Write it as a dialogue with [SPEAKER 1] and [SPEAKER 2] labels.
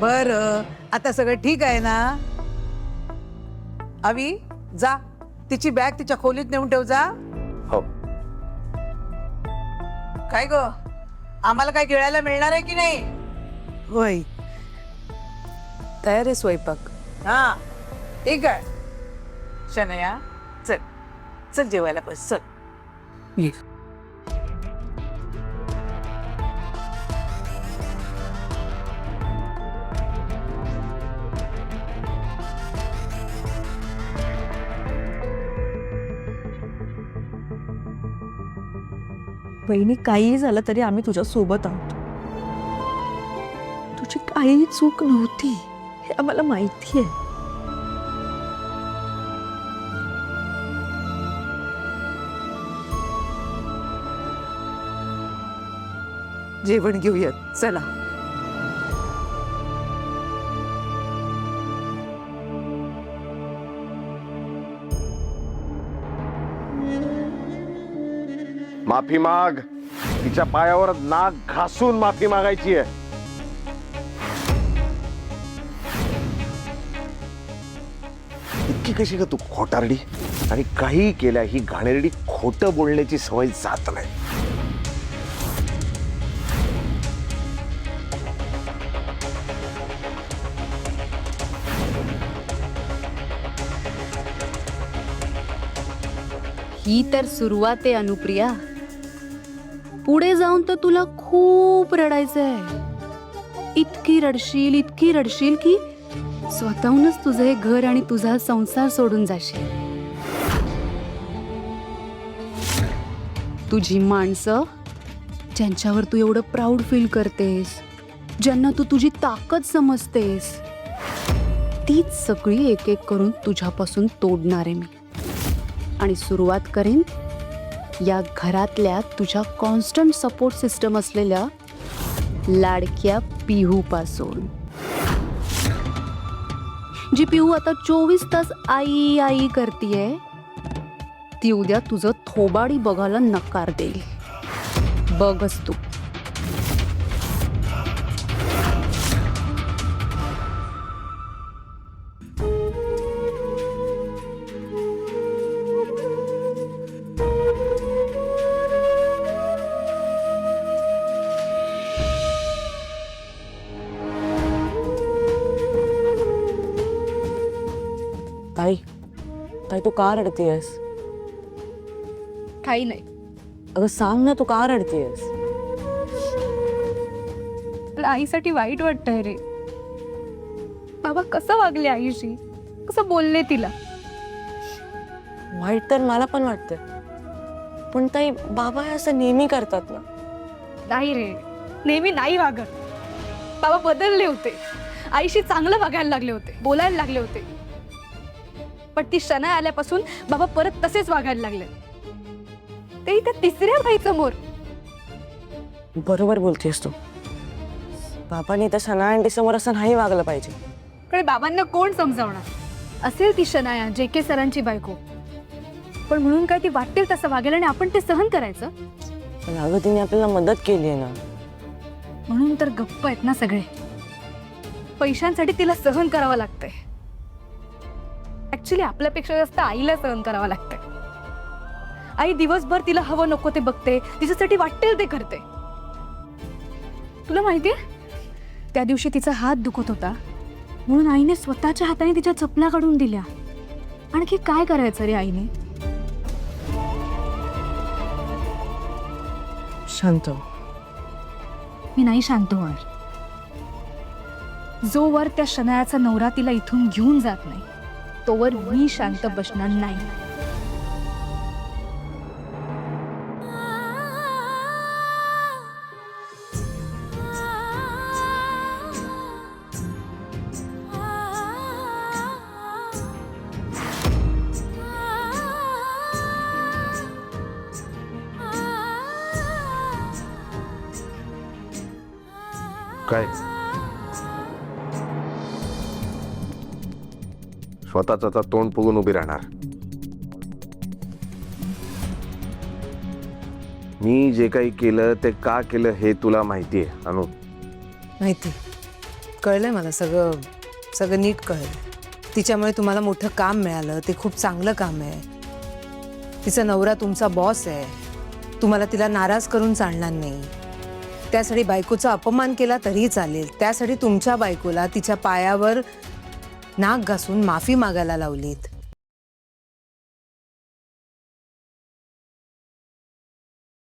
[SPEAKER 1] बर, आता सगळं ठीक आहे ना? अवी, जा तिची बॅग तिच्या खोलीत नेऊन ठेव जा.
[SPEAKER 2] हो.
[SPEAKER 1] काय ग, आम्हाला काय गिळायला मिळणार आहे की नाही?
[SPEAKER 3] होय, तयार आहे स्वयंपाक.
[SPEAKER 1] हा ठीक आहे. शनया, चल चल जेवायला बस, चल.
[SPEAKER 3] ये.
[SPEAKER 4] बहिणी, काहीही झालं तरी आम्ही तुझ्या सोबत आहोत. तुझी काही चूक नव्हती हे आम्हाला माहिती आहे.
[SPEAKER 3] जेवण घेऊयात चला.
[SPEAKER 2] माफी माग. तिच्या पायावर नाक घासून माफी मागायची आहे. इतकी कशी का तू खोटारडी? आणि काही केल्या ही घाणेरडी खोटं बोलण्याची सवय जात नाही.
[SPEAKER 5] ही तर सुरुवात आहे अनुप्रिया. पुढे जाऊन तर तुला खूप रडायचंय. इतकी रडशील की स्वतःहूनच तुझं हे घर आणि तुझा संसार सोडून जाशील. तुझी माणसं ज्यांच्यावर तू एवढं प्राऊड फील करतेस, ज्यांना तू तुझी ताकद समजतेस, तीच सगळी एक एक करून तुझ्यापासून तोडणार आहे मी. आणि सुरुवात करेन या घरातल्या तुझ्या कॉन्स्टंट सपोर्ट सिस्टम असलेल्या लाडक्या पिहू पासून. जी पिहू आता 24 तास आई आई करतीये, ती उद्या तुझं थोबाडी बघायला नकार देईल. बघच तू.
[SPEAKER 4] ताई, ताई तू का रडतेयस?
[SPEAKER 5] काही नाही.
[SPEAKER 4] अगं सांग ना, तू का रडतेयस?
[SPEAKER 6] मला आईसाठी वाईट वाटतंय रे. बाबा कसं वागले आईशी, कसं बोलले तिला.
[SPEAKER 4] वाईट तर मला पण वाटतं, पण ताई बाबा हे असं नेहमी करतात ना.
[SPEAKER 6] नाही रे, नेहमी नाही वागत. बाबा बदलले होते, आईशी चांगलं वागायला लागले होते, बोलायला लागले होते. पण ती शना आल्यापासून बाबा परत तसेच वागायला लागले, ते त्या तिसऱ्या बाईसमोर.
[SPEAKER 4] बरोबर बोलतेस तू. बाबांनी तर सना आंटी समोर असं नाही वागलं पाहिजे.
[SPEAKER 6] कडे बाबांना कोण समजावणार? असेल ती शनाया JK सरांची बायको, पण म्हणून काय ती वाटेल तसं वागेल आणि आपण ते सहन करायचं?
[SPEAKER 4] पण अगं तिने आपल्याला मदत केली आहे ना.
[SPEAKER 6] म्हणून तर गप्प आहेत ना सगळे. पैशांसाठी तिला सहन करावं लागतंय. ऍक्च्युली आपल्यापेक्षा जास्त आईला सहन करावं लागतंय. आई दिवसभर तिला हवं नको ते बघते, तिच्यासाठी वाटेल ते करते. तुला माहितीये, त्या दिवशी तिचा हात दुखत होता म्हणून आईने स्वतःच्या हाताने तिच्या चपला काढून दिल्या. आणखी काय करायचं रे आईने?
[SPEAKER 4] शांत.
[SPEAKER 6] मी नाही शांत होणार. जोवर त्या शनायाचा नवरा तिला इथून घेऊन जात नाही, तोवर मी शांत बसणार नाही.
[SPEAKER 2] काय स्वतःच आता तोंड फुगून उभी राहणार? मी जे काही केलं ते का केलं हे तुला माहिती आहे अनु.
[SPEAKER 4] माहिती,
[SPEAKER 3] कळलंय मला सगळं सगळं नीट कळलं. तिच्यामुळे तुम्हाला मोठं काम मिळालं, ते खूप चांगलं काम आहे. तिचा नवरा तुमचा बॉस आहे, तुम्हाला तिला नाराज करून चालणार नाही. त्यासाठी बायकोचा अपमान केला तरीही चालेल. त्यासाठी तुमच्या बायकोला तिच्या पायावर नाक घासून माफी मागायला लावलीत.